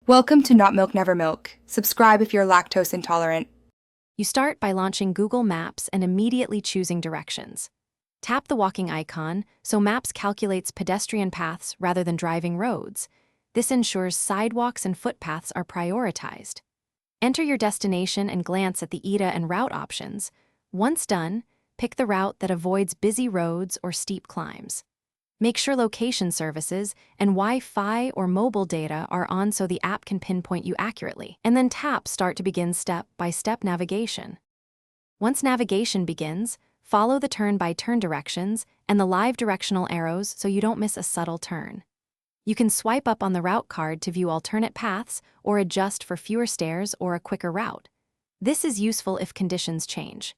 Welcome to Not Milk Never Milk. Subscribe if you're lactose intolerant. You start by launching Google Maps and immediately choosing directions. Tap the walking icon so Maps calculates pedestrian paths rather than driving roads. This ensures sidewalks and footpaths are prioritized. Enter your destination and glance at the ETA and route options. Once done, pick the route that avoids busy roads or steep climbs. Make sure location services and Wi-Fi or mobile data are on so the app can pinpoint you accurately. And then tap Start to begin step-by-step navigation. Once navigation begins, follow the turn-by-turn directions and the live directional arrows so you don't miss a subtle turn. You can swipe up on the route card to view alternate paths or adjust for fewer stairs or a quicker route. This is useful if conditions change.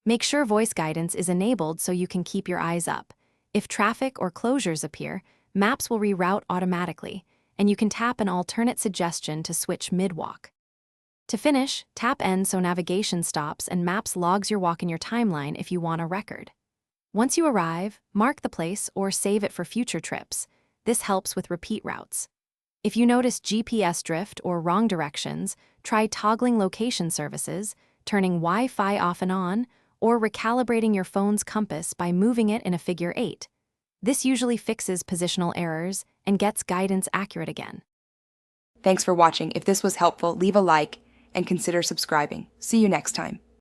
Make sure voice guidance is enabled so you can keep your eyes up. If traffic or closures appear, Maps will reroute automatically, and you can tap an alternate suggestion to switch mid-walk. To finish, tap End so navigation stops and Maps logs your walk in your timeline if you want a record. Once you arrive, mark the place or save it for future trips. This helps with repeat routes. If you notice GPS drift or wrong directions, try toggling location services, turning Wi-Fi off and on, or recalibrating your phone's compass by moving it in a figure 8. This usually fixes positional errors and gets guidance accurate again. Thanks for watching. If this was helpful, leave a like and consider subscribing. See you next time.